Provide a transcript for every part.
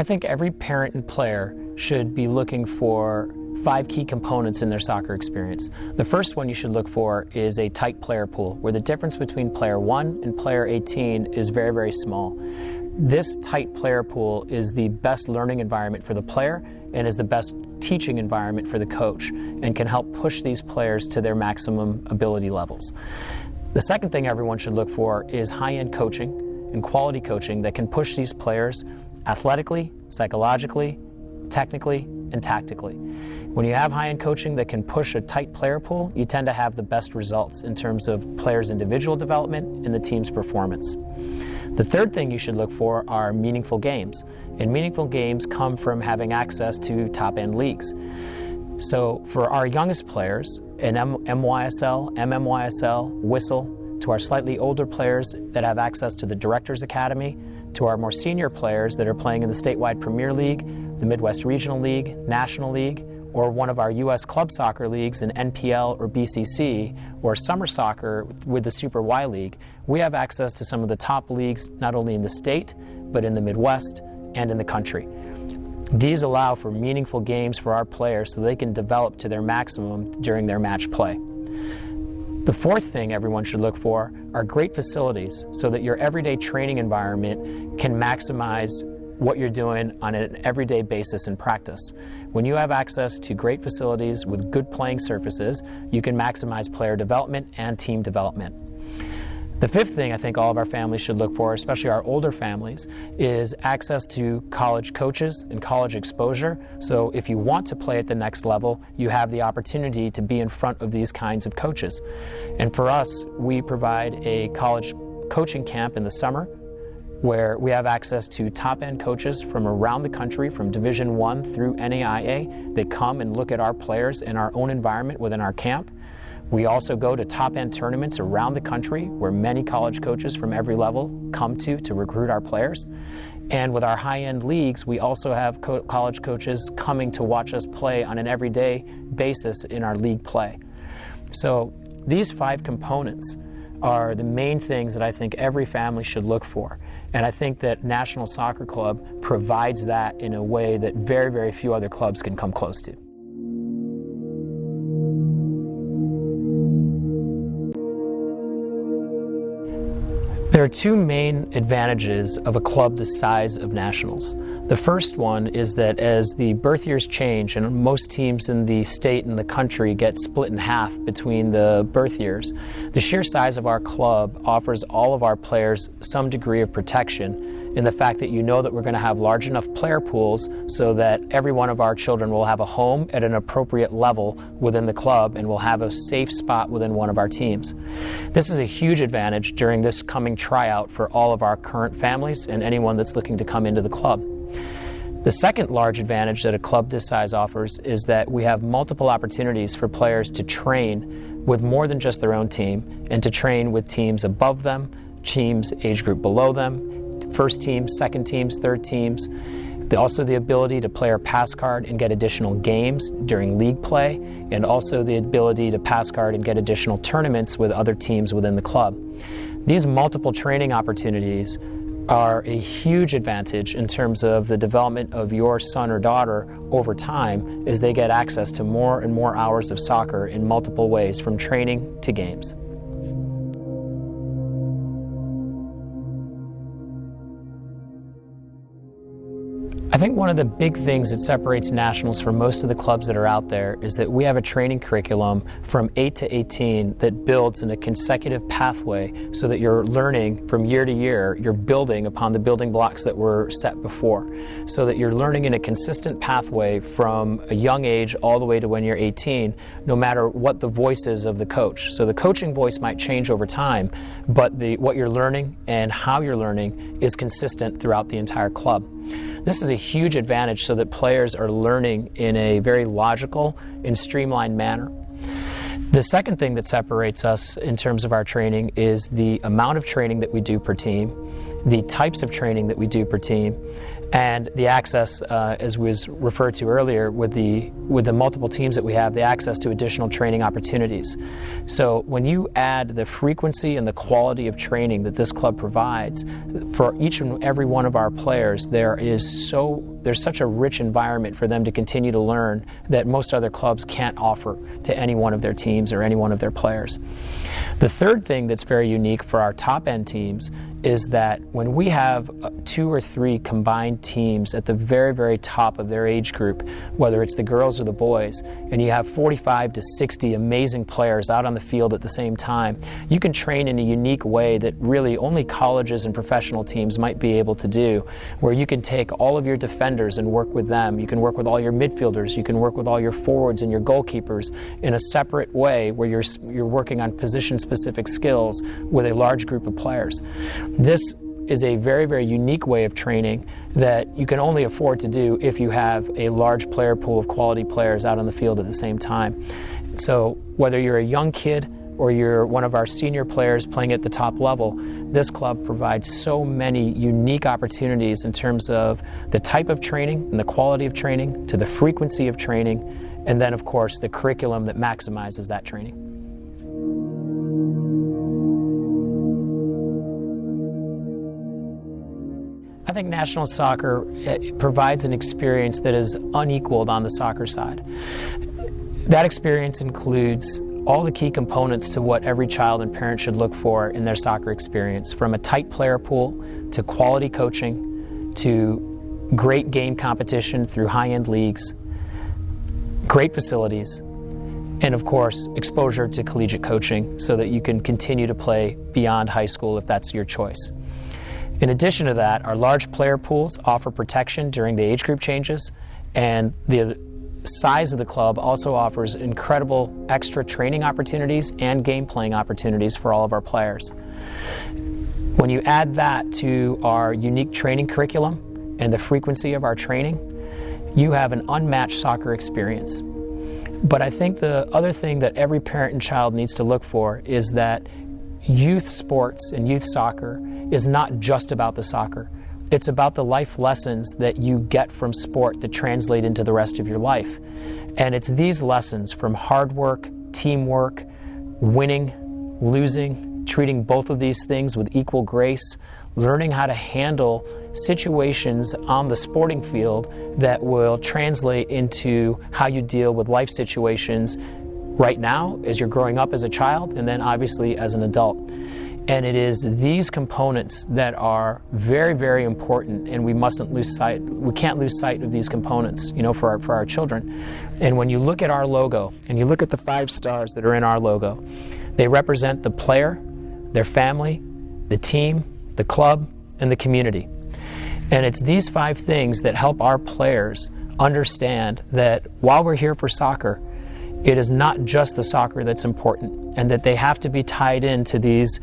think every parent and player should be looking for 5 key components in their soccer experience. The first one you should look for is a tight player pool, where the difference between player 1 and player 18 is very, very small. This tight player pool is the best learning environment for the player and is the best teaching environment for the coach, and can help push these players to their maximum ability levels. The second thing everyone should look for is high-end coaching and quality coaching that can push these players athletically, psychologically, technically, and tactically. When you have high-end coaching that can push a tight player pool, you tend to have the best results in terms of players' individual development and the team's performance. The third thing you should look for are meaningful games. And meaningful games come from having access to top-end leagues. So for our youngest players in MYSL, MMYSL, Whistle, to our slightly older players that have access to the Directors Academy, to our more senior players that are playing in the statewide Premier League, the Midwest Regional League, National League, or one of our U.S. club soccer leagues in NPL or BCC, or summer soccer with the Super Y League, we have access to some of the top leagues not only in the state, but in the Midwest and in the country. These allow for meaningful games for our players so they can develop to their maximum during their match play. The fourth thing everyone should look for are great facilities so that your everyday training environment can maximize what you're doing on an everyday basis in practice. When you have access to great facilities with good playing surfaces, you can maximize player development and team development. The fifth thing I think all of our families should look for, especially our older families, is access to college coaches and college exposure. So if you want to play at the next level, you have the opportunity to be in front of these kinds of coaches. And for us, we provide a college coaching camp in the summer where we have access to top-end coaches from around the country, from Division I through NAIA. They come and look at our players in our own environment within our camp. We also go to top-end tournaments around the country where many college coaches from every level come to recruit our players. And with our high-end leagues, we also have college coaches coming to watch us play on an everyday basis in our league play. So these 5 components are the main things that I think every family should look for. And I think that National Soccer Club provides that in a way that very, very few other clubs can come close to. There are 2 main advantages of a club the size of Nationals. The first one is that as the birth years change, and most teams in the state and the country get split in half between the birth years, the sheer size of our club offers all of our players some degree of protection in the fact that you know that we're going to have large enough player pools so that every one of our children will have a home at an appropriate level within the club and will have a safe spot within one of our teams. This is a huge advantage during this coming tryout for all of our current families and anyone that's looking to come into the club. The second large advantage that a club this size offers is that we have multiple opportunities for players to train with more than just their own team, and to train with teams above them, teams age group below them, first teams, second teams, third teams. Also the ability to play our pass card and get additional games during league play, and also the ability to pass card and get additional tournaments with other teams within the club. These multiple training opportunities are a huge advantage in terms of the development of your son or daughter over time as they get access to more and more hours of soccer in multiple ways, from training to games. I think one of the big things that separates Nationals from most of the clubs that are out there is that we have a training curriculum from 8 to 18 that builds in a consecutive pathway so that you're learning from year to year, you're building upon the building blocks that were set before, so that you're learning in a consistent pathway from a young age all the way to when you're 18, no matter what the voice is of the coach. So the coaching voice might change over time, but what you're learning and how you're learning is consistent throughout the entire club. This is a huge advantage so that players are learning in a very logical and streamlined manner. The second thing that separates us in terms of our training is the amount of training that we do per team, the types of training that we do per team, and the access, as was referred to earlier, with the multiple teams that we have, the access to additional training opportunities. So when you add the frequency and the quality of training that this club provides for each and every one of our players, there is so there's such a rich environment for them to continue to learn that most other clubs can't offer to any one of their teams or any one of their players. The third thing that's very unique for our top-end teams is that when we have 2 or 3 combined teams at the very, very top of their age group, whether it's the girls or the boys, and you have 45 to 60 amazing players out on the field at the same time, you can train in a unique way that really only colleges and professional teams might be able to do, where you can take all of your defenders and work with them. You can work with all your midfielders. You can work with all your forwards and your goalkeepers in a separate way where you're working on position-specific skills with a large group of players. This is a very, very unique way of training that you can only afford to do if you have a large player pool of quality players out on the field at the same time. So whether you're a young kid or you're one of our senior players playing at the top level, this club provides so many unique opportunities in terms of the type of training and the quality of training, to the frequency of training, and then of course the curriculum that maximizes that training. I think national soccer provides an experience that is unequaled on the soccer side. That experience includes all the key components to what every child and parent should look for in their soccer experience, from a tight player pool to quality coaching to great game competition through high-end leagues, great facilities, and of course exposure to collegiate coaching so that you can continue to play beyond high school if that's your choice. In addition to that, our large player pools offer protection during the age group changes, and the size of the club also offers incredible extra training opportunities and game playing opportunities for all of our players. When you add that to our unique training curriculum and the frequency of our training, you have an unmatched soccer experience. But I think the other thing that every parent and child needs to look for is that youth sports and youth soccer is not just about the soccer. It's about the life lessons that you get from sport that translate into the rest of your life. And it's these lessons from hard work, teamwork, winning, losing, treating both of these things with equal grace, learning how to handle situations on the sporting field that will translate into how you deal with life situations right now as you're growing up as a child and then obviously as an adult. And it is these components that are very, very important, and we mustn't lose sight. We can't lose sight of these components, for our children. And when you look at our logo, and you look at the 5 stars that are in our logo, they represent the player, their family, the team, the club, and the community. And it's these 5 things that help our players understand that while we're here for soccer, it is not just the soccer that's important, and that they have to be tied into these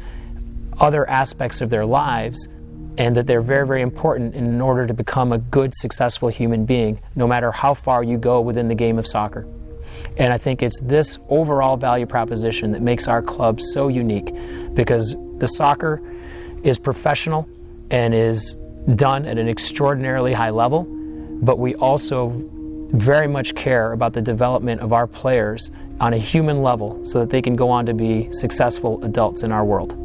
other aspects of their lives, and that they're very, very important in order to become a good, successful human being, no matter how far you go within the game of soccer. And I think it's this overall value proposition that makes our club so unique, because the soccer is professional and is done at an extraordinarily high level, but we also very much care about the development of our players on a human level so that they can go on to be successful adults in our world.